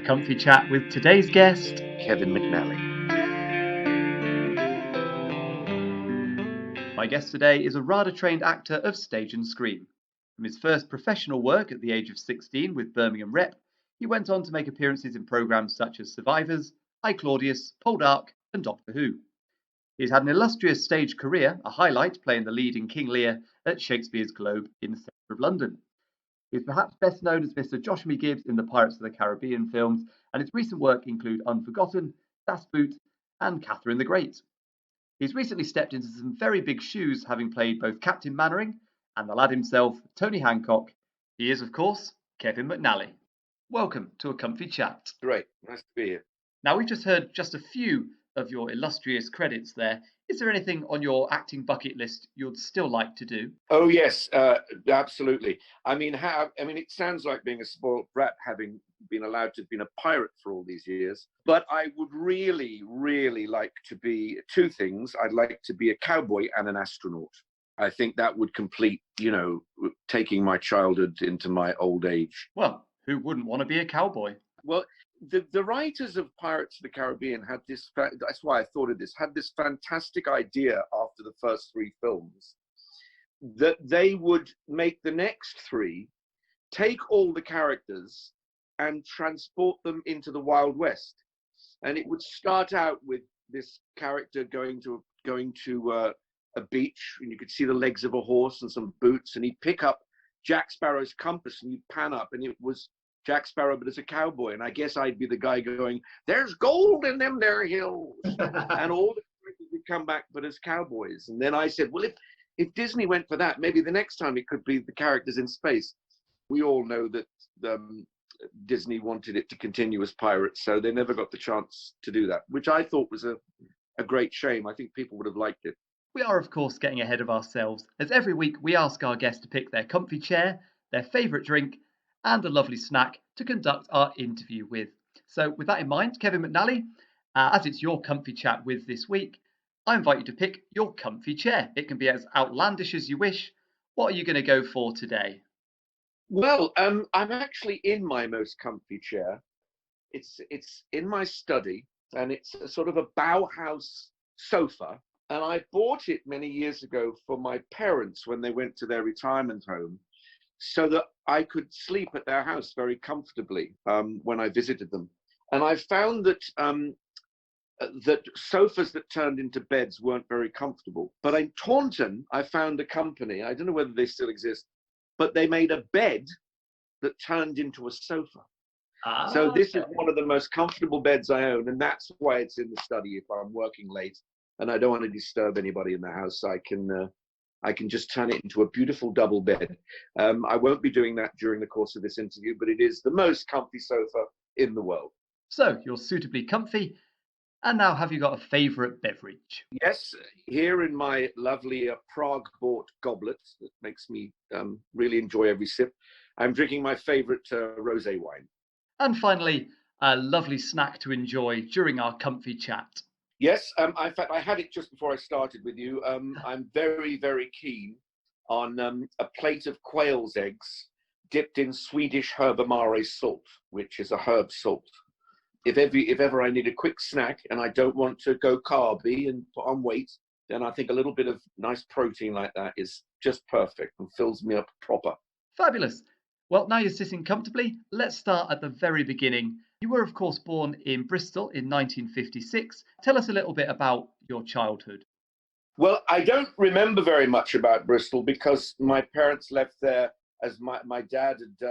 comfy chat with today's guest. Kevin McNally. My guest today is a RADA trained actor of stage and screen. From his first professional work at the age of 16 with Birmingham Rep, he went on to make appearances in programmes such as Survivors, I Claudius, Poldark, and Doctor Who. He's had an illustrious stage career, a highlight playing the lead in King Lear at Shakespeare's Globe in the centre of London. He's perhaps best known as Mr. Josh Gibbs in the Pirates of the Caribbean films, and his recent work include Unforgotten, Das Boot, and Catherine the Great. He's recently stepped into some very big shoes, having played both Captain Mannering and the lad himself, Tony Hancock. He is, of course, Kevin McNally. Welcome to a comfy chat. Great, nice to be here. Now, we've just heard just a few of your illustrious credits there. Is there anything on your acting bucket list you'd still like to do? Oh yes, absolutely. I mean, it sounds like being a spoiled brat, having been allowed to have been a pirate for all these years. But I would really, really like to be two things. I'd like to be a cowboy and an astronaut. I think that would complete, taking my childhood into my old age. Well, who wouldn't want to be a cowboy? Well, the writers of Pirates of the Caribbean had this, that's why I thought of this, had this fantastic idea after the first three films that they would make the next three, take all the characters and transport them into the Wild West. And it would start out with this character going to a beach, and you could see the legs of a horse and some boots, and he'd pick up Jack Sparrow's compass and you'd pan up and it was Jack Sparrow, but as a cowboy. And I guess I'd be the guy going, "There's gold in them there hills." And all the characters would come back, but as cowboys. And then I said, well, if Disney went for that, maybe the next time it could be the characters in space. We all know that Disney wanted it to continue as pirates, so they never got the chance to do that, which I thought was a great shame. I think people would have liked it. We are, of course, getting ahead of ourselves, as every week we ask our guests to pick their comfy chair, their favourite drink, and a lovely snack to conduct our interview with. So, with that in mind, Kevin McNally, as it's your comfy chat with this week, I invite you to pick your comfy chair. It can be as outlandish as you wish. What are you going to go for today? Well, I'm actually in my most comfy chair. It's in my study, and it's a sort of a Bauhaus sofa. And I bought it many years ago for my parents when they went to their retirement home, so that I could sleep at their house very comfortably when I visited them. And I found that that sofas that turned into beds weren't very comfortable. But in Taunton, I found a company, I don't know whether they still exist, but they made a bed that turned into a sofa. So this is one of the most comfortable beds I own, and that's why it's in the study if I'm working late and I don't want to disturb anybody in the house. I can just turn it into a beautiful double bed. I won't be doing that during the course of this interview, but it is the most comfy sofa in the world. So, you're suitably comfy. And now, have you got a favourite beverage? Yes, here in my lovely Prague-bought goblet that makes me really enjoy every sip, I'm drinking my favourite rosé wine. And finally, a lovely snack to enjoy during our comfy chat. Yes, in fact, I had it just before I started with you. I'm very, very keen on a plate of quail's eggs dipped in Swedish herbamare salt, which is a herb salt. If ever I need a quick snack and I don't want to go carby and put on weight, then I think a little bit of nice protein like that is just perfect and fills me up proper. Fabulous. Well, now you're sitting comfortably, let's start at the very beginning. You were, of course, born in Bristol in 1956. Tell us a little bit about your childhood. Well, I don't remember very much about Bristol because my parents left there as my dad had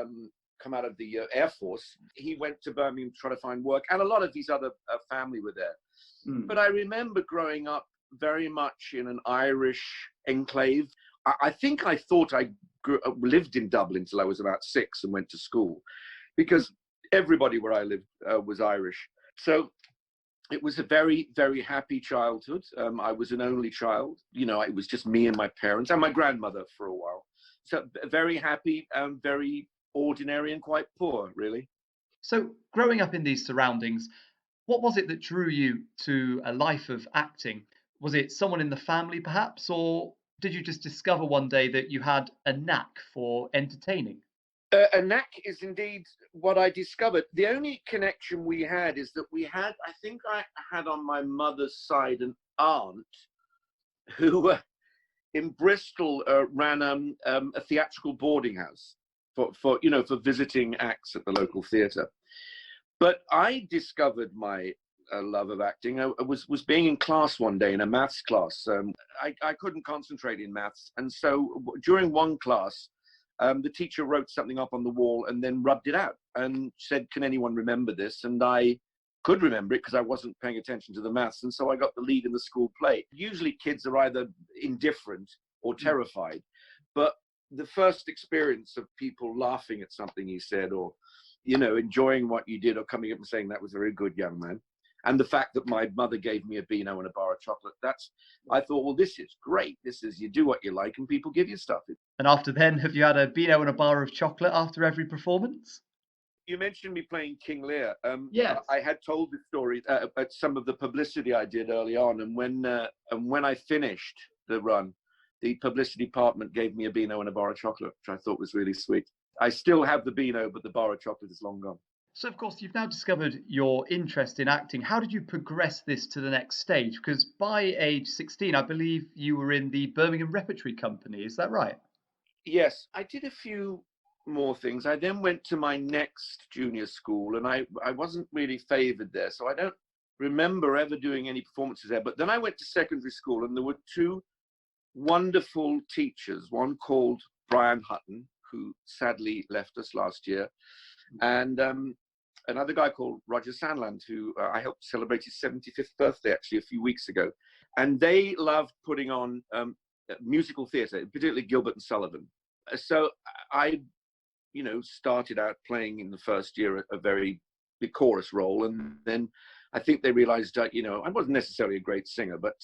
come out of the Air Force. He went to Birmingham to try to find work, and a lot of his other family were there. But I remember growing up very much in an Irish enclave. I think I thought I lived in Dublin till I was about 6 and went to school, because everybody where I lived was Irish. So it was a very, very happy childhood. I was an only child. It was just me and my parents and my grandmother for a while. So very happy, very ordinary and quite poor, really. So, growing up in these surroundings, what was it that drew you to a life of acting? Was it someone in the family, perhaps, or did you just discover one day that you had a knack for entertaining? A knack is indeed what I discovered. The only connection we had is that I think I had on my mother's side an aunt who in Bristol ran a theatrical boarding house for visiting acts at the local theatre. But I discovered my love of acting. I was being in class one day in a maths class. I couldn't concentrate in maths, and so during one class, the teacher wrote something up on the wall and then rubbed it out and said, "Can anyone remember this?" And I could remember it because I wasn't paying attention to the maths, and so I got the lead in the school play. Usually kids are either indifferent or terrified, but the first experience of people laughing at something you said, or enjoying what you did, or coming up and saying that was very good, young man, and the fact that my mother gave me a Beano and a bar of chocolate, I thought, well, this is great. This is, you do what you like and people give you stuff. And after then, have you had a Beano and a bar of chocolate after every performance? You mentioned me playing King Lear. Yes. I had told the story at some of the publicity I did early on, and when I finished the run, the publicity department gave me a Beano and a bar of chocolate, which I thought was really sweet. I still have the Beano, but the bar of chocolate is long gone. So, of course, you've now discovered your interest in acting. How did you progress this to the next stage? Because by age 16, I believe you were in the Birmingham Repertory Company. Is that right? Yes, I did a few more things. I then went to my next junior school, and I wasn't really favoured there, so I don't remember ever doing any performances there. But then I went to secondary school, and there were two wonderful teachers, one called Brian Hutton, who sadly left us last year, and another guy called Roger Sandland, who I helped celebrate his 75th birthday actually a few weeks ago. And they loved putting on musical theatre, particularly Gilbert and Sullivan. So I, started out playing in the first year a very big chorus role. And then I think they realized that, I wasn't necessarily a great singer, but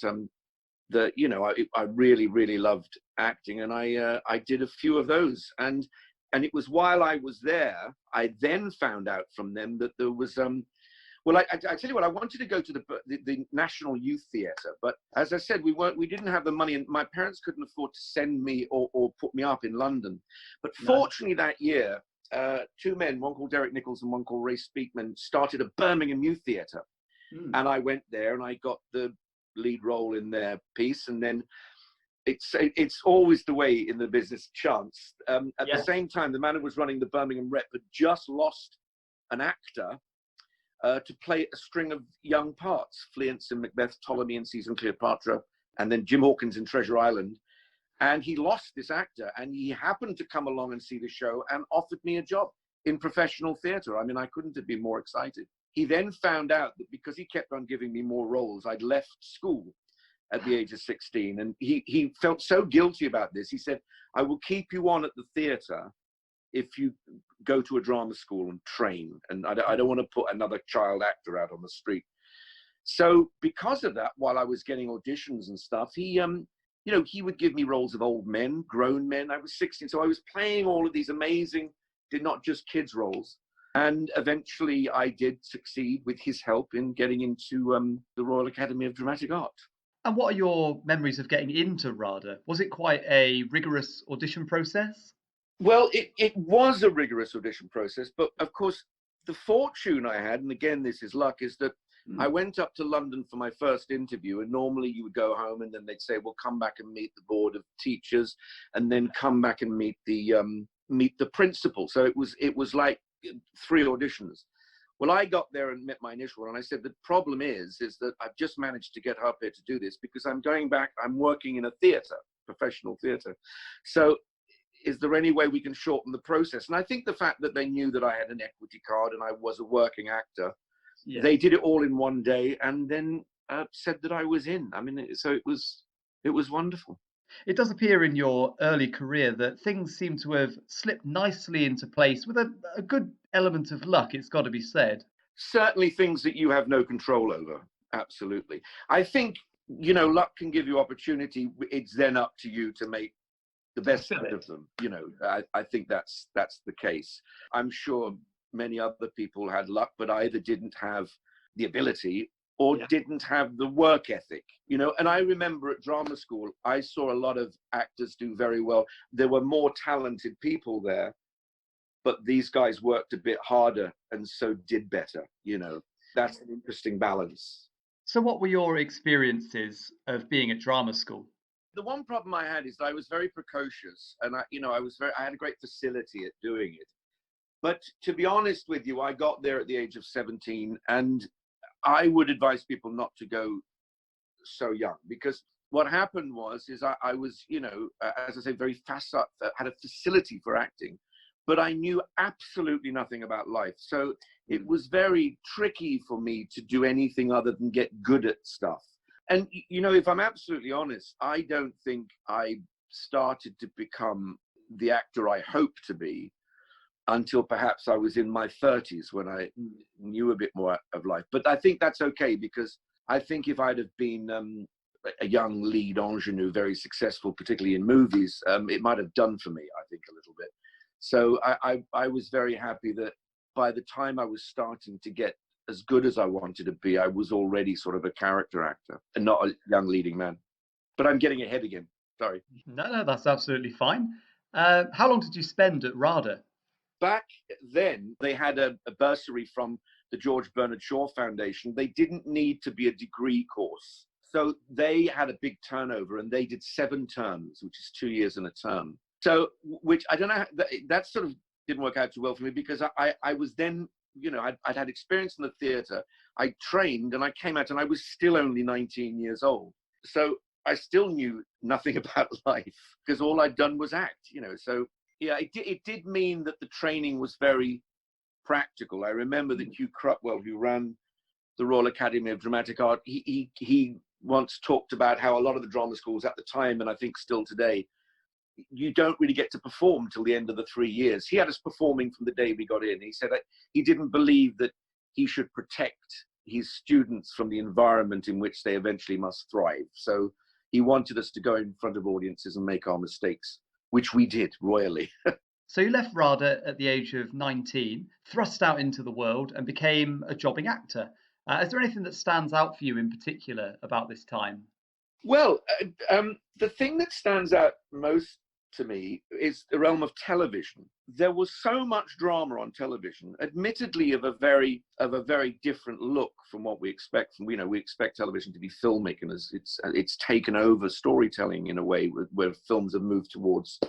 I really, really loved acting. And I did a few of those. And it was while I was there, I then found out from them that there was, I tell you what, I wanted to go to the National Youth Theatre, but as I said, we didn't have the money, and my parents couldn't afford to send me or put me up in London. But fortunately that year, two men, one called Derek Nichols and one called Ray Speakman, started a Birmingham Youth Theatre. And I went there and I got the lead role in their piece, and then it's always the way in the business, chance. At the same time, the man who was running the Birmingham Rep had just lost an actor to play a string of young parts, Fleance in Macbeth, Ptolemy in Caesar and Cleopatra, and then Jim Hawkins in Treasure Island. And he lost this actor, and he happened to come along and see the show and offered me a job in professional theatre. I mean, I couldn't have been more excited. He then found out that because he kept on giving me more roles, I'd left school at the age of 16. And he felt so guilty about this. He said, "I will keep you on at the theatre if you go to a drama school and train. And I don't want to put another child actor out on the street." So because of that, while I was getting auditions and stuff, he would give me roles of old men, grown men. I was 16, so I was playing all of these amazing, not just kids roles. And eventually I did succeed with his help in getting into the Royal Academy of Dramatic Art. And what are your memories of getting into RADA? Was it quite a rigorous audition process? Well, it was a rigorous audition process, but of course, the fortune I had, and again, this is luck, is that I went up to London for my first interview, and normally you would go home and then they'd say, "Well, come back and meet the board of teachers, and then come back and meet the principal." So it was like 3 auditions. Well, I got there and met my initial one, and I said, "The problem is that I've just managed to get up here to do this because I'm going back, I'm working in a theatre, professional theatre. So is there any way we can shorten the process?" And I think the fact that they knew that I had an equity card and I was a working actor, they did it all in one day and then said that I was in. I mean, so it was wonderful. It does appear in your early career that things seem to have slipped nicely into place with a good element of luck, it's got to be said. Certainly things that you have no control over. Absolutely. I think, luck can give you opportunity. It's then up to you to make the best out of them. I think that's the case. I'm sure many other people had luck, but either didn't have the ability or didn't have the work ethic, and I remember at drama school, I saw a lot of actors do very well. There were more talented people there, but these guys worked a bit harder and so did better. That's an interesting balance. So, what were your experiences of being at drama school? The one problem I had is that I was very precocious, and I had a great facility at doing it. But to be honest with you, I got there at the age of 17, and I would advise people not to go so young, because what happened is I was, as I say, very facile, had a facility for acting, but I knew absolutely nothing about life. So it was very tricky for me to do anything other than get good at stuff. And, if I'm absolutely honest, I don't think I started to become the actor I hope to be until perhaps I was in my 30s, when I knew a bit more of life. But I think that's okay, because I think if I'd have been a young lead ingenue, very successful, particularly in movies, it might have done for me, I think, a little bit. So I was very happy that by the time I was starting to get as good as I wanted to be, I was already sort of a character actor and not a young leading man. But I'm getting ahead again. Sorry. No, that's absolutely fine. How long did you spend at RADA? Back then, they had a bursary from the George Bernard Shaw Foundation. They didn't need to be a degree course. So they had a big turnover, and they did 7 terms, which is 2 years and a term. So, which I don't know, that sort of didn't work out too well for me, because I was then, I'd had experience in the theatre. I trained, and I came out, and I was still only 19 years old. So I still knew nothing about life, because all I'd done was act, So yeah, it did mean that the training was very practical. I remember that Hugh Crutwell, who ran the Royal Academy of Dramatic Art, he once talked about how a lot of the drama schools at the time, and I think still today, you don't really get to perform till the end of the 3 years. He had us performing from the day we got in. He said that he didn't believe that he should protect his students from the environment in which they eventually must thrive. So he wanted us to go in front of audiences and make our mistakes, which we did royally. So you left RADA at the age of 19, thrust out into the world, and became a jobbing actor. Is there anything that stands out for you in particular about this time? Well, the thing that stands out most to me is the realm of television. There was so much drama on television, admittedly of a very different look from what we expect. From we expect television to be filmic, and it's taken over storytelling in a way where films have moved towards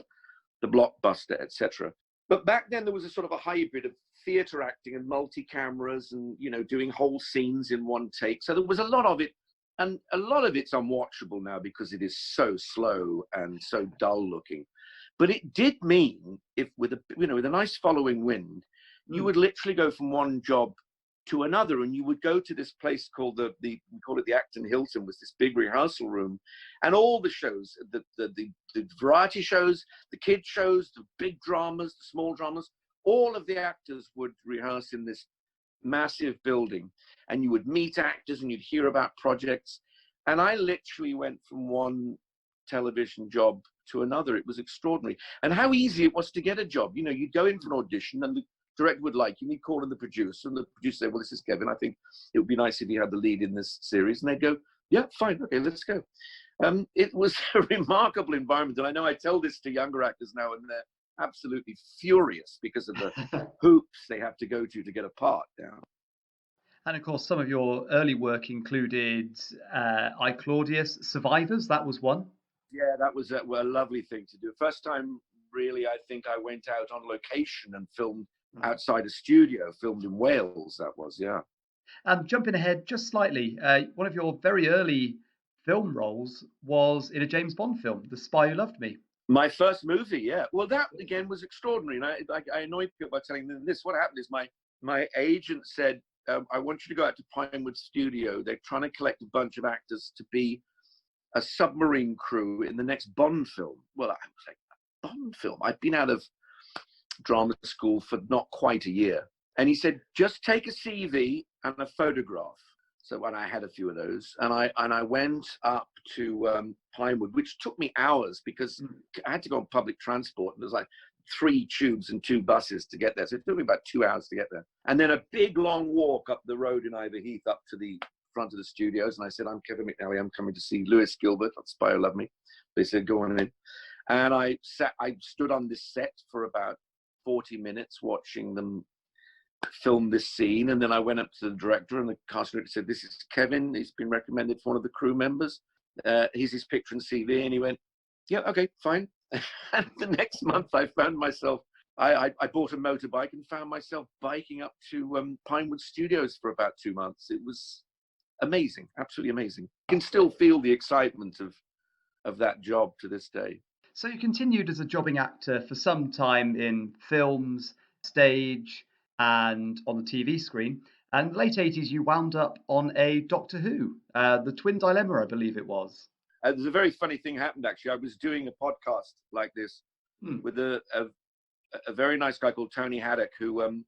the blockbuster, etc. But back then there was a sort of a hybrid of theatre acting and multi-cameras, and doing whole scenes in one take. So there was a lot of it. And a lot of it's unwatchable now because it is so slow and so dull looking. But it did mean, if with a nice following wind, you would literally go from one job to another, and you would go to this place called we call it the Acton Hilton, was this big rehearsal room, and all the shows, the variety shows, the kids shows, the big dramas, the small dramas, all of the actors would rehearse in this massive building, and you would meet actors and you'd hear about projects. And I literally went from one television job to another. It was extraordinary. And how easy it was to get a job. You'd go in for an audition, and the director would like you, and you'd call in the producer, and the producer said, well, this is Kevin. I think it would be nice if you had the lead in this series. And they'd go, yeah, fine, okay, let's go. It was a remarkable environment. And I know I tell this to younger actors now, and they're absolutely furious because of the hoops they have to go to get a part down. And of course, some of your early work included I, Claudius, Survivors. That was one. Yeah, that was a lovely thing to do. First time, really, I think I went out on location and filmed outside a studio, filmed in Wales, that was, yeah. Jumping ahead just slightly, one of your very early film roles was in a James Bond film, The Spy Who Loved Me. My first movie, yeah. Well, that again was extraordinary. And I annoyed people by telling them this. What happened is my agent said, I want you to go out to Pinewood Studio. They're trying to collect a bunch of actors to be a submarine crew in the next Bond film. Well, I was like, a Bond film? I'd been out of drama school for not quite a year. And he said, just take a CV and a photograph. So when I had a few of those, and I went up to Pinewood, which took me hours because I had to go on public transport, and there's like 3 tubes and 2 buses to get there. So it took me about 2 hours to get there. And then a big long walk up the road in Ivor Heath up to the front of the studios. And I said, I'm Kevin McNally. I'm coming to see Lewis Gilbert on Spy Who Loved Me. They said, go on in. And I stood on this set for about 40 minutes watching them film this scene. And then I went up to the director, and the casting director said, "This is Kevin. He's been recommended for one of the crew members. Here's his picture and CV." And he went, "Yeah, okay, fine." And the next month I found myself, I bought a motorbike and found myself biking up to Pinewood Studios for about 2 months. It was amazing, absolutely amazing. I can still feel the excitement of that job to this day. So you continued as a jobbing actor for some time in films, stage, and on the TV screen. And late 80s, you wound up on a Doctor Who, the Twin Dilemma, I believe it was. There's a very funny thing happened, actually. I was doing a podcast like this with a very nice guy called Tony Haddock, who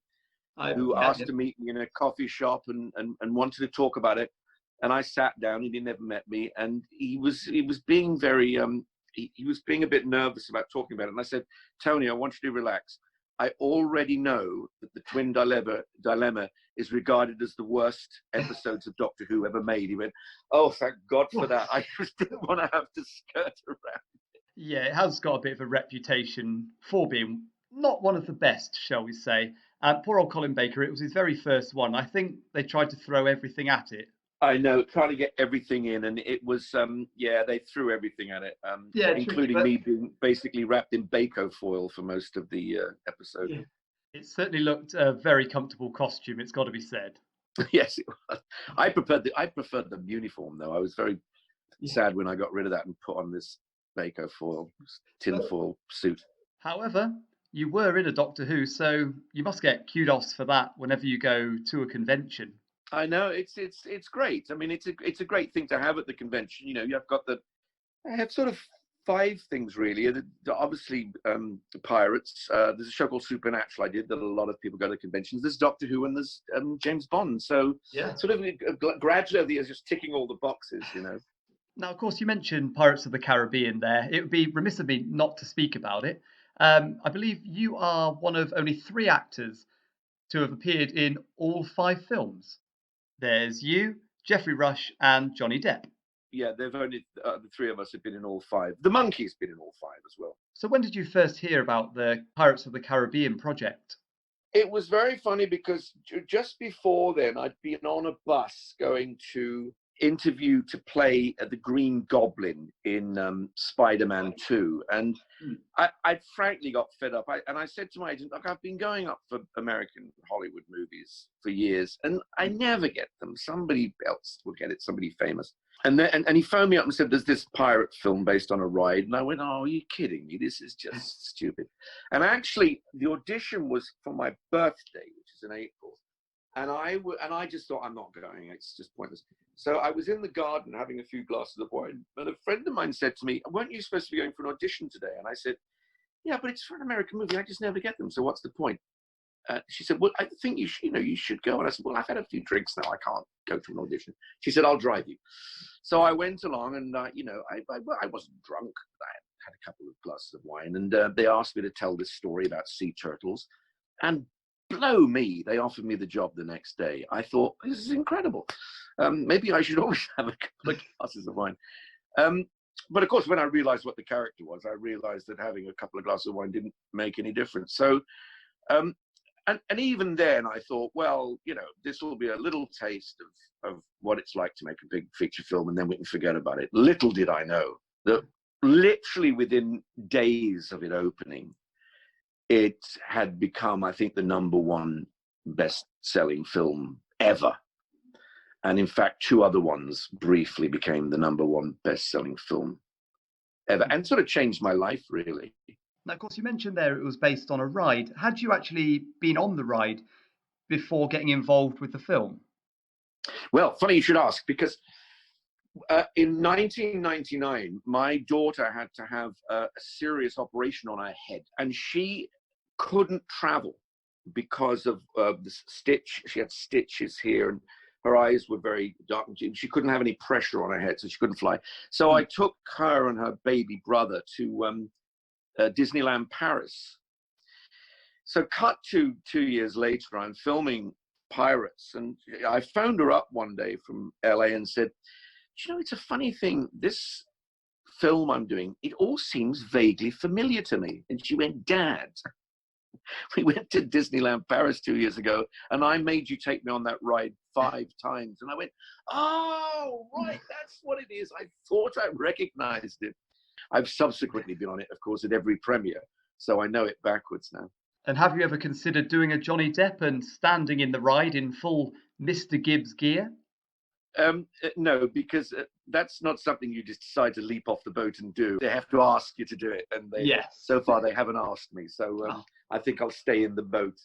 asked to meet me in a coffee shop and wanted to talk about it. And I sat down, and he never met me, and he was being very he was being a bit nervous about talking about it. And I said, "Tony, I want you to relax. I already know that the Twin Dilemma is regarded as the worst episodes of Doctor Who ever made." He went, "Oh, thank God for that. I just didn't want to have to skirt around." Yeah, it has got a bit of a reputation for being not one of the best, shall we say. Poor old Colin Baker, it was his very first one. I think they tried to throw everything at it. I know, trying to get everything in, and it was, they threw everything at it, including me being basically wrapped in Bako foil for most of the episode. Yeah. It certainly looked a very comfortable costume, it's got to be said. Yes, it was. I preferred the uniform, though. I was very sad when I got rid of that and put on this Bako foil, tinfoil suit. However, you were in a Doctor Who, so you must get kudos for that whenever you go to a convention. I know, it's great. I mean, it's a great thing to have at the convention. You know, I have sort of 5 things really. Obviously, pirates. There's a show called Supernatural I did that a lot of people go to conventions. There's Doctor Who, and there's James Bond. So sort of gradually over the years, just ticking all the boxes, you know. Now, of course, you mentioned Pirates of the Caribbean there. It would be remiss of me not to speak about it. I believe you are one of only 3 actors to have appeared in all 5 films. There's you, Geoffrey Rush, and Johnny Depp. Yeah, they've only the 3 of us have been in all 5. The Monkey's been in all 5 as well. So when did you first hear about the Pirates of the Caribbean project? It was very funny because just before then, I'd been on a bus going to interview to play the Green Goblin in Spider-Man 2, and I frankly got fed up. I said to my agent, "Look, I've been going up for American Hollywood movies for years, and I never get them. Somebody else will get it, somebody famous." And he phoned me up and said, "There's this pirate film based on a ride." And I went, "Oh, are you kidding me? This is just stupid." And actually, the audition was for my birthday, which is in April. And I just thought, I'm not going. It's just pointless. So I was in the garden having a few glasses of wine. And a friend of mine said to me, "Weren't you supposed to be going for an audition today?" And I said, "Yeah, but it's for an American movie. I just never get them. So what's the point?" She said, "Well, I think you should go." And I said, "Well, I've had a few drinks now. I can't go to an audition." She said, "I'll drive you." So I went along, and I wasn't drunk. I had a couple of glasses of wine, and they asked me to tell this story about sea turtles, and blow me, they offered me the job the next day. I thought, this is incredible. Maybe I should always have a couple of glasses of wine. But of course, when I realized what the character was, I realized that having a couple of glasses of wine didn't make any difference. So, and even then I thought, well, this will be a little taste of what it's like to make a big feature film, and then we can forget about it. Little did I know that literally within days of it opening, it had become, I think, the #1 best-selling film ever. And in fact, 2 other ones briefly became the #1 best-selling film ever, and sort of changed my life, really. Now, of course, you mentioned there it was based on a ride. Had you actually been on the ride before getting involved with the film? Well, funny you should ask, because in 1999, my daughter had to have a serious operation on her head, and she couldn't travel because of the stitch. She had stitches here, and her eyes were very dark, and she couldn't have any pressure on her head, so she couldn't fly. So I took her and her baby brother to Disneyland Paris. So cut to 2 years later, I'm filming Pirates, and I phoned her up one day from LA and said, "It's a funny thing, this film I'm doing, it all seems vaguely familiar to me." And she went, "Dad, we went to Disneyland Paris 2 years ago, and I made you take me on that ride 5 times. And I went, oh, right, that's what it is. I thought I recognized it. I've subsequently been on it, of course, at every premiere, so I know it backwards now. And have you ever considered doing a Johnny Depp and standing in the ride in full Mr. Gibbs gear? No, because that's not something you just decide to leap off the boat and do. They have to ask you to do it, and so far they haven't asked me. So I think I'll stay in the boat.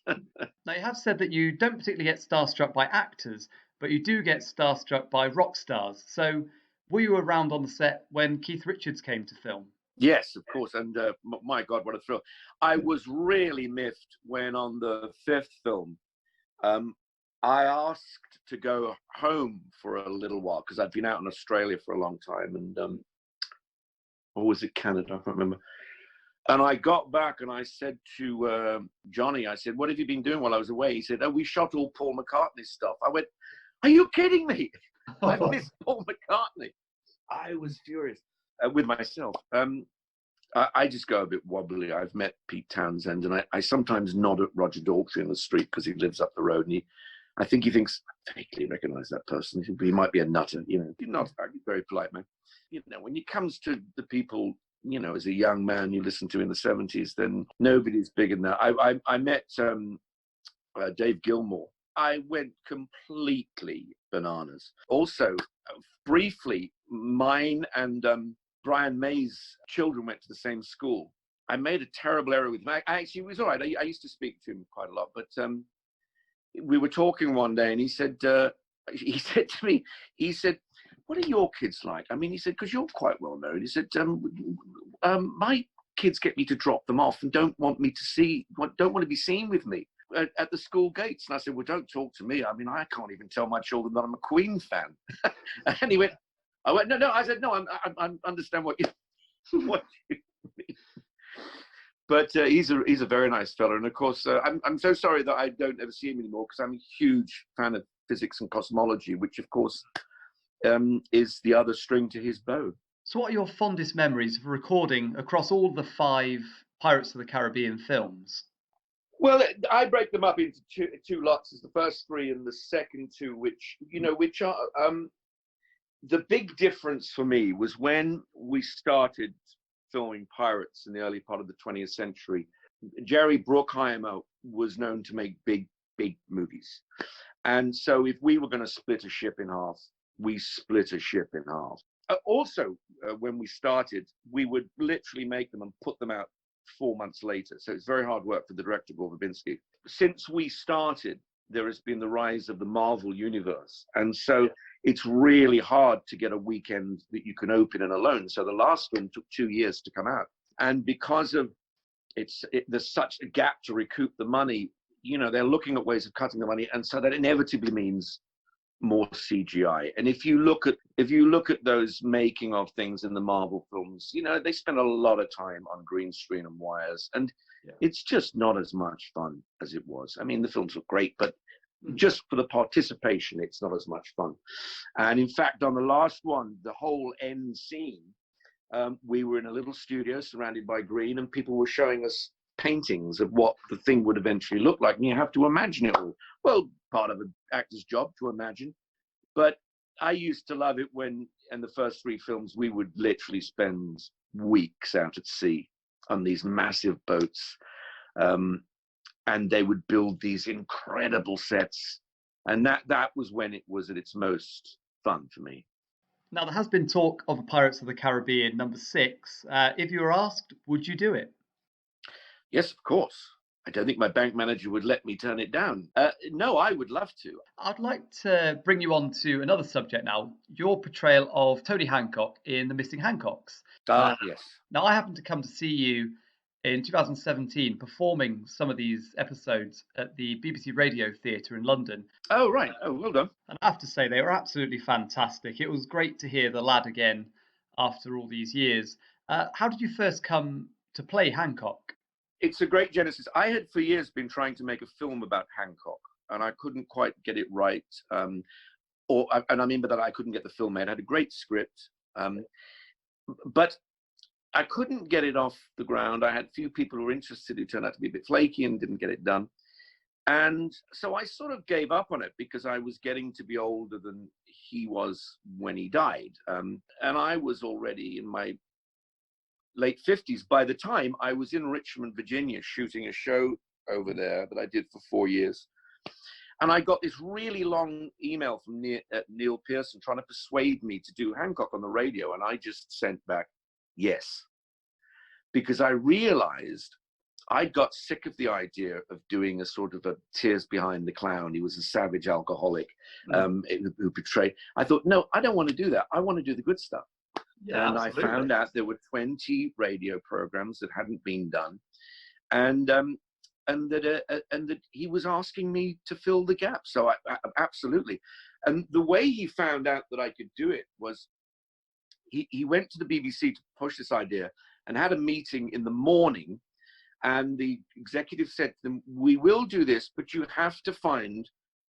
Now, you have said that you don't particularly get starstruck by actors, but you do get starstruck by rock stars. So were you around on the set when Keith Richards came to film? Yes, of course. And my God, what a thrill. I was really miffed when on the 5th film, I asked to go home for a little while because I'd been out in Australia for a long time, and or was it Canada? I can't remember. And I got back and I said to Johnny, I said, "What have you been doing while I was away?" He said, "Oh, we shot all Paul McCartney's stuff." I went, "Are you kidding me? I missed Paul McCartney." I was furious with myself. I just go a bit wobbly. I've met Pete Townsend, and I sometimes nod at Roger Daltrey in the street because he lives up the road, and I think he thinks, I vaguely recognize that person. He might be a nutter, you know. He's not a very polite man. You know, when it comes to the people, you know, as a young man you listen to in the 70s, then nobody's bigger than that. I met Dave Gilmour. I went completely bananas. Also, briefly, mine and Brian May's children went to the same school. I made a terrible error with him. I actually, it was all right. I used to speak to him quite a lot, but we were talking one day, and he said to me, he said, "What are your kids like?" I mean, he said, because you're quite well known. He said, "My kids get me to drop them off and don't want to be seen with me at the school gates." And I said, "Well, don't talk to me. I mean, I can't even tell my children that I'm a Queen fan." And he went, no. I said, "No, I understand what you mean." But he's a very nice fella, and of course, I'm so sorry that I don't ever see him anymore because I'm a huge fan of physics and cosmology, which of course is the other string to his bow. So, what are your fondest memories of recording across all the 5 Pirates of the Caribbean films? Well, I break them up into two lots. There's the first 3 and the second 2, which are the big difference for me was when we started filming pirates in the early part of the 20th century. Jerry Bruckheimer was known to make big movies. And so if we were going to split a ship in half, we split a ship in half. Also, when we started, we would literally make them and put them out 4 months later. So it's very hard work for the director, Gore Verbinski. Since we started, there has been the rise of the Marvel universe. And so it's really hard to get a weekend that you can open in alone. So the last one took 2 years to come out. And because of there's such a gap to recoup the money, you know, they're looking at ways of cutting the money. And so that inevitably means more CGI. And if you look at those making of things in the Marvel films, you know, they spend a lot of time on green screen and wires. And it's just not as much fun as it was. I mean, the films look great, but just for the participation, it's not as much fun. And in fact, on the last one, the whole end scene, we were in a little studio surrounded by green, and people were showing us paintings of what the thing would eventually look like. And you have to imagine it all. Well, part of an actor's job to imagine. But I used to love it when, in the first 3 films, we would literally spend weeks out at sea on these massive boats. And they would build these incredible sets. And that was when it was at its most fun for me. Now, there has been talk of a Pirates of the Caribbean #6. If you were asked, would you do it? Yes, of course. I don't think my bank manager would let me turn it down. No, I would love to. I'd like to bring you on to another subject now, your portrayal of Tony Hancock in The Missing Hancocks. Yes. Now, I happened to come to see you in 2017 performing some of these episodes at the BBC Radio Theatre in London. Oh, right. Oh, well done. And I have to say, they were absolutely fantastic. It was great to hear the lad again after all these years. How did you first come to play Hancock? It's a great genesis. I had for years been trying to make a film about Hancock, and I couldn't quite get it right. And I mean by that, I couldn't get the film made. I had a great script, but I couldn't get it off the ground. I had few people who were interested who turned out to be a bit flaky and didn't get it done. And so I sort of gave up on it because I was getting to be older than he was when he died. And I was already in my late 50s. By the time I was in Richmond, Virginia, shooting a show over there that I did for 4 years. And I got this really long email from Neil Pearson trying to persuade me to do Hancock on the radio. And I just sent back, yes. Because I realized I got sick of the idea of doing a sort of a Tears Behind the Clown. He was a savage alcoholic who portrayed. I thought, no, I don't want to do that. I want to do the good stuff. Yeah, and absolutely. I found out there were 20 radio programs that hadn't been done. And that he was asking me to fill the gap. So I absolutely. And the way he found out that I could do it was he went to the BBC to push this idea and had a meeting in the morning. And the executive said to them, we will do this, but you have to find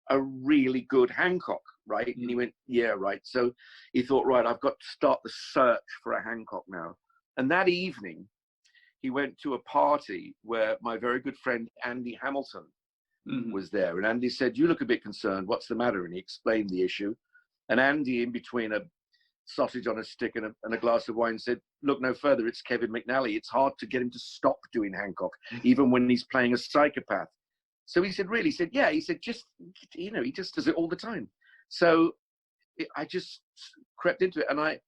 a really good Hancock, right? And he went, yeah, right. So he thought, right, I've got to start the search for a Hancock now. And that evening, he went to a party where my very good friend Andy Hamilton was there. And Andy said, you look a bit concerned. What's the matter? And he explained the issue. And Andy, in between a sausage on a stick and a glass of wine, said, look no further, it's Kevin McNally. It's hard to get him to stop doing Hancock, even when he's playing a psychopath. So he said, really? He said, yeah. He said, just, he just does it all the time. So I just crept into it. And I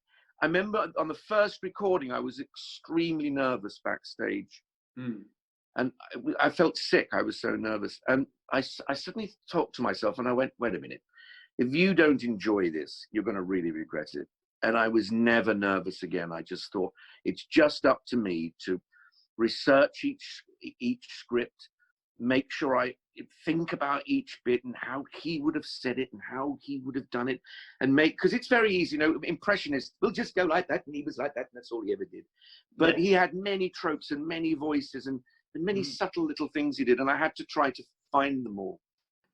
remember on the first recording, I was extremely nervous backstage. And I felt sick. I was so nervous. And I suddenly talked to myself and I went, wait a minute. If you don't enjoy this, you're going to really regret it. And I was never nervous again. I just thought it's just up to me to research each script, make sure I think about each bit and how he would have said it and how he would have done it, and because it's very easy, impressionists will just go like that, and he was like that, and that's all he ever did. But he had many tropes and many voices and many subtle little things he did, and I had to try to find them all.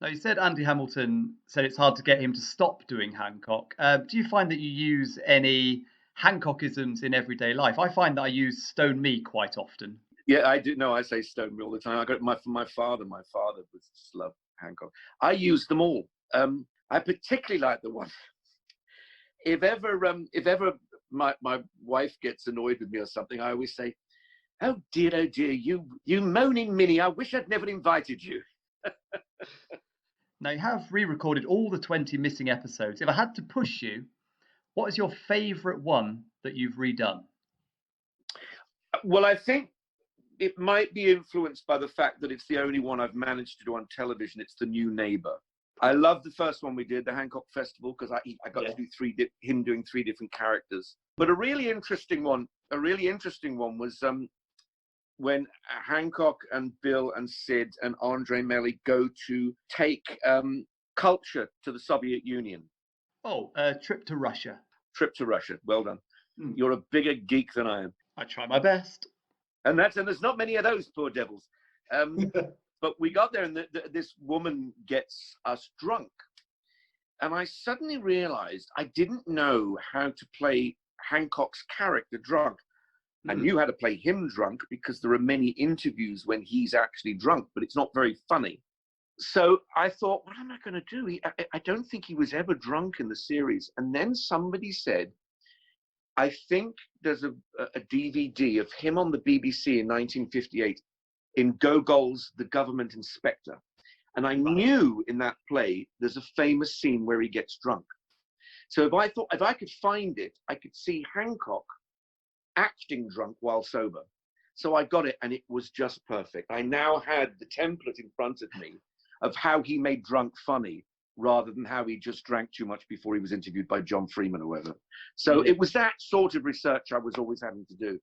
Now, you said Andy Hamilton said it's hard to get him to stop doing Hancock. Do you find that you use any Hancockisms in everyday life? I find that I use stone me quite often. Yeah, I do. No, I say stone me all the time. I got it from my father. My father just loved Hancock. I use them all. I particularly like the one. If ever my wife gets annoyed with me or something, I always say, oh dear, you moaning Minnie, I wish I'd never invited you. Now, you have re-recorded all the 20 missing episodes. If I had to push you, what is your favourite one that you've redone? Well, I think it might be influenced by the fact that it's the only one I've managed to do on television. It's The New Neighbour. I love the first one we did, the Hancock Festival, because I got to do him doing 3 different characters. But a really interesting one was when Hancock and Bill and Sid and Andre Melly go to take culture to the Soviet Union. Oh, trip to Russia. Trip to Russia. Well done. You're a bigger geek than I am. I try my best. And there's not many of those poor devils. But we got there, and this woman gets us drunk. And I suddenly realized I didn't know how to play Hancock's character drunk. I knew how to play him drunk because there are many interviews when he's actually drunk, but it's not very funny. So I thought, what am I going to do? I don't think he was ever drunk in the series. And then somebody said, I think there's a DVD of him on the BBC in 1958 in Gogol's The Government Inspector. And I knew in that play, there's a famous scene where he gets drunk. So if I could find it, I could see Hancock acting drunk while sober. So I got it, and it was just perfect. I now had the template in front of me of how he made drunk funny, rather than how he just drank too much before he was interviewed by John Freeman or whatever. So it was that sort of research I was always having to do.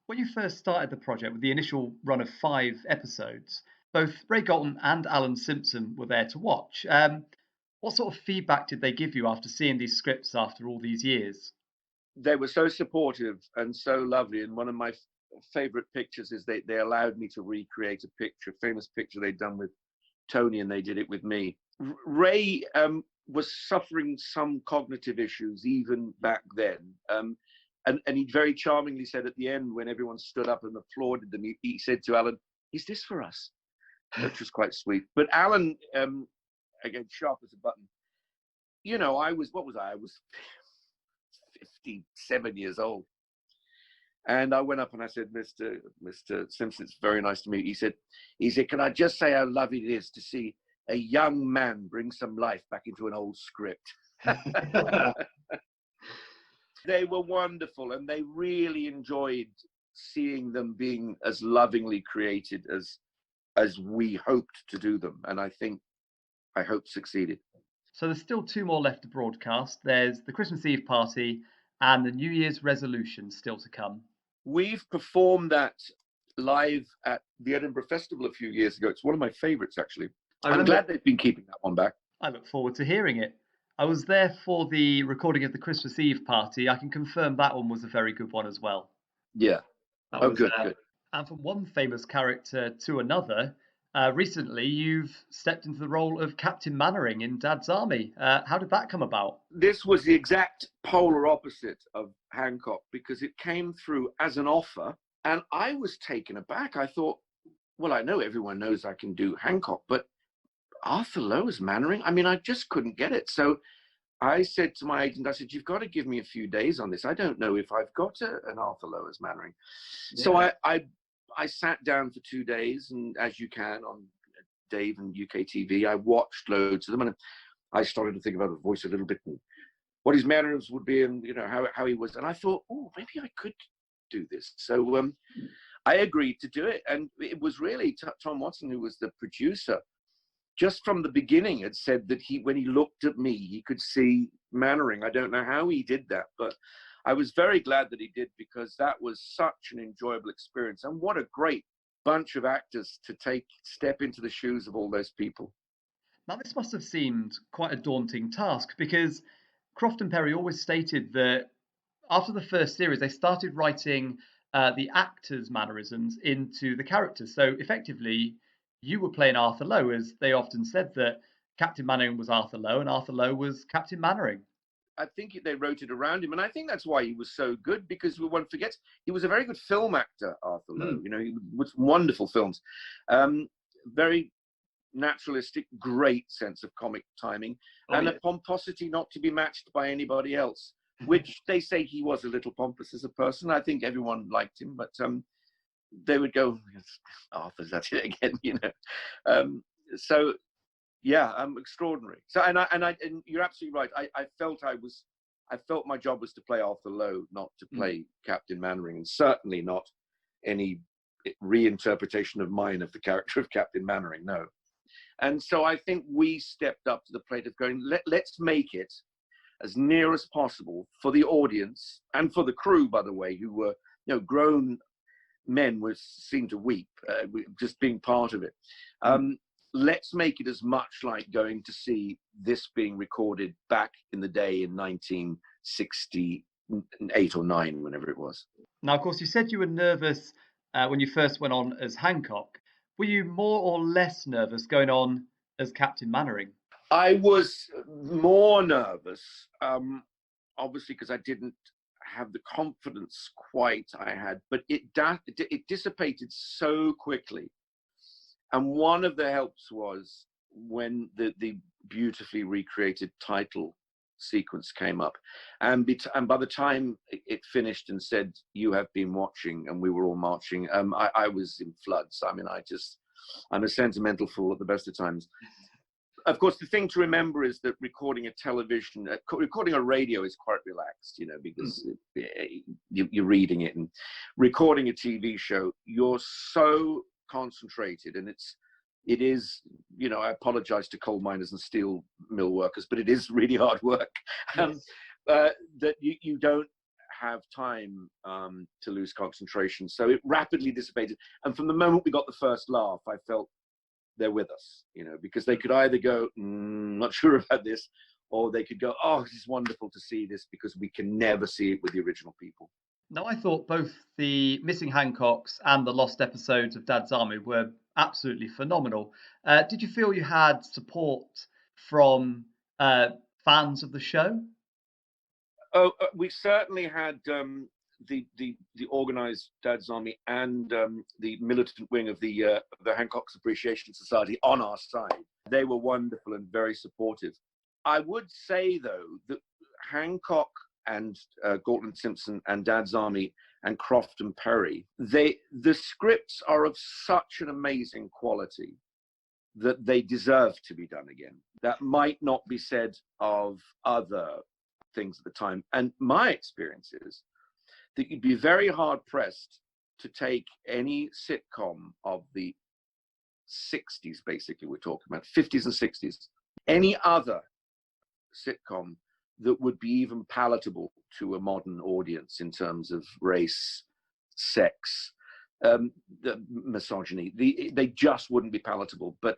When you first started the project with the initial run of 5 episodes, both Ray Galton and Alan Simpson were there to watch. What sort of feedback did they give you after seeing these scripts after all these years? They were so supportive and so lovely. And one of my favorite pictures is they allowed me to recreate a famous picture they'd done with Tony, and they did it with me. Ray was suffering some cognitive issues even back then. and he very charmingly said at the end, when everyone stood up and applauded them, he said to Alan, "Is this for us?" Which was quite sweet. But Alan, again, sharp as a button. You know, I was 57 years old. And I went up and I said, Mr. Simpson, it's very nice to meet you. He said, can I just say how lovely it is to see a young man bring some life back into an old script? They were wonderful, and they really enjoyed seeing them being as lovingly created as we hoped to do them. And I hope succeeded. So there's still 2 more left to broadcast. There's the Christmas Eve party and the New Year's resolution still to come. We've performed that live at the Edinburgh Festival a few years ago. It's one of my favorites, actually. I'm glad they've been keeping that one back. I look forward to hearing it. I was there for the recording of the Christmas Eve party. I can confirm that one was a very good one as well. Yeah. Good. And from one famous character to another, recently you've stepped into the role of Captain Mannering in Dad's Army. How did that come about? This was the exact polar opposite of Hancock, because it came through as an offer, and I was taken aback. I thought, well, I know everyone knows I can do Hancock, but Arthur Lowe as Mannering? I mean, I just couldn't get it. So I said to my agent, I said, you've got to give me a few days on this. I don't know if I've got an Arthur Lowe as Mannering. Yeah. So I sat down for 2 days, and as you can on Dave and UK TV, I watched loads of them, and I started to think about the voice a little bit and what his manners would be, and you know how he was. And I thought, oh, maybe I could do this. So I agreed to do it, and it was really Tom Watson, who was the producer, just from the beginning had said that when he looked at me, he could see Mannering. I don't know how he did that, but I was very glad that he did, because that was such an enjoyable experience. And what a great bunch of actors to step into the shoes of all those people. Now, this must have seemed quite a daunting task, because Croft and Perry always stated that after the first series, they started writing the actors' mannerisms into the characters. So effectively, you were playing Arthur Lowe, as they often said that Captain Mannering was Arthur Lowe and Arthur Lowe was Captain Mannering. I think they wrote it around him, and I think that's why he was so good, because one forgets he was a very good film actor, Arthur Lowe. You know, he was wonderful films, very naturalistic, great sense of comic timing, and a pomposity not to be matched by anybody else. Which they say he was a little pompous as a person. I think everyone liked him, but they would go, Arthur's at it again, you know. So yeah, extraordinary. So and you're absolutely right. I felt my job was to play Arthur Lowe, not to play Captain Mannering, and certainly not any reinterpretation of mine of the character of Captain Mannering. No. And so I think we stepped up to the plate of going, let's make it as near as possible for the audience and for the crew, by the way, who were, you know, grown men seemed to weep just being part of it. Let's make it as much like going to see this being recorded back in the day in 1968 or 9, whenever it was. Now, of course, you said you were nervous when you first went on as Hancock. Were you more or less nervous going on as Captain Mannering? I was more nervous, obviously, because I didn't have the confidence quite I had, but it dissipated so quickly. And one of the helps was when the beautifully recreated title sequence came up, and by the time it finished and said, "You have been watching," and we were all marching, I was in floods. I mean, I'm a sentimental fool at the best of times. Of course, the thing to remember is that recording a radio is quite relaxed, you know, because you're reading it, and recording a TV show, you're so concentrated, and it is, you know, I apologize to coal miners and steel mill workers, but it is really hard work. Yes. That you don't have time to lose concentration. So it rapidly dissipated. And from the moment we got the first laugh, I felt they're with us, you know, because they could either go, not sure about this, or they could go, oh, this is wonderful to see this, because we can never see it with the original people. Now, I thought both the Missing Hancocks and the lost episodes of Dad's Army were absolutely phenomenal. Did you feel you had support from fans of the show? Oh, we certainly had the organised Dad's Army and the militant wing of the Hancock's Appreciation Society on our side. They were wonderful and very supportive. I would say, though, that Hancock and Galton Simpson and Dad's Army and Croft and Perry, the scripts are of such an amazing quality that they deserve to be done again. That might not be said of other things at the time. And my experience is that you'd be very hard pressed to take any sitcom of the 60s, basically, we're talking about 50s and 60s, any other sitcom that would be even palatable to a modern audience in terms of race, sex, the misogyny. They just wouldn't be palatable. But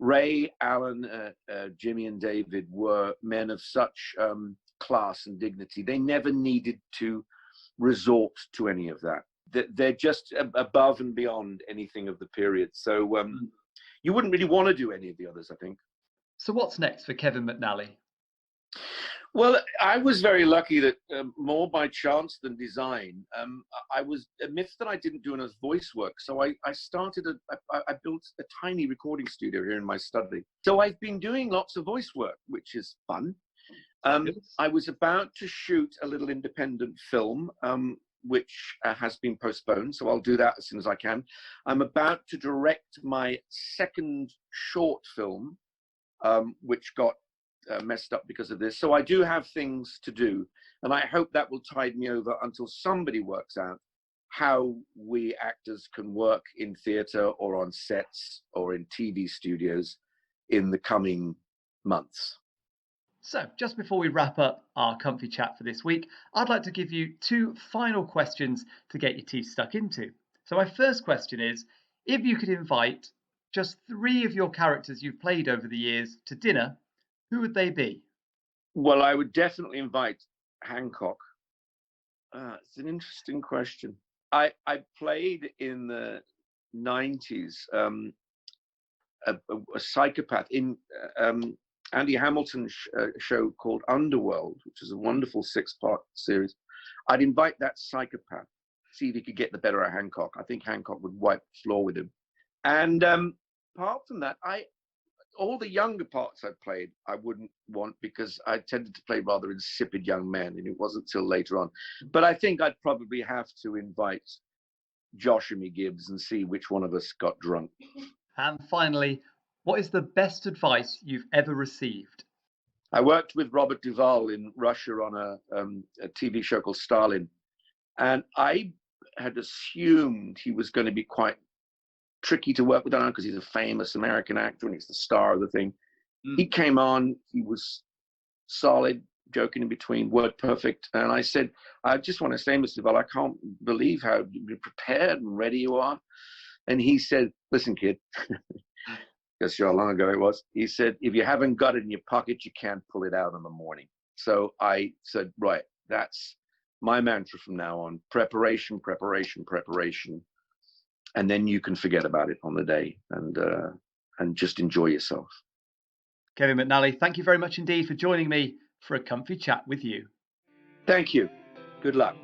Ray, Alan, Jimmy, and David were men of such class and dignity. They never needed to resort to any of that. They're just above and beyond anything of the period. So you wouldn't really want to do any of the others, I think. So what's next for Kevin McNally? Well, I was very lucky that more by chance than design, I was amidst that I didn't do enough voice work. So I built a tiny recording studio here in my study. So I've been doing lots of voice work, which is fun. I was about to shoot a little independent film, which has been postponed. So I'll do that as soon as I can. I'm about to direct my second short film, which got messed up because of this. So I do have things to do, and I hope that will tide me over until somebody works out how we actors can work in theatre or on sets or in TV studios in the coming months. So just before we wrap up our comfy chat for this week, I'd like to give you two final questions to get your teeth stuck into. So my first question is, if you could invite just 3 of your characters you've played over the years to dinner, who would they be? Well, I would definitely invite Hancock. It's an interesting question. I played in the 90s a psychopath in Andy Hamilton's show called Underworld, which is a wonderful 6-part series. I'd invite that psychopath, see if he could get the better of Hancock. I think Hancock would wipe the floor with him. And apart from that, all the younger parts I played, I wouldn't want, because I tended to play rather insipid young men, and it wasn't till later on. But I think I'd probably have to invite Josh and me Gibbs and see which one of us got drunk. And finally, what is the best advice you've ever received? I worked with Robert Duvall in Russia on a TV show called Stalin, and I had assumed he was going to be quite tricky to work with on because he's a famous American actor and he's the star of the thing. He came on, he was solid, joking in between, word perfect. And I said, I just want to say, Mr. Duvall, I can't believe how prepared and ready you are. And he said, listen, kid, guess how long ago it was. He said, if you haven't got it in your pocket, you can't pull it out in the morning. So I said, right, that's my mantra from now on. Preparation, preparation, preparation. And then you can forget about it on the day and just enjoy yourself. Kevin McNally, thank you very much indeed for joining me for a comfy chat with you. Thank you. Good luck.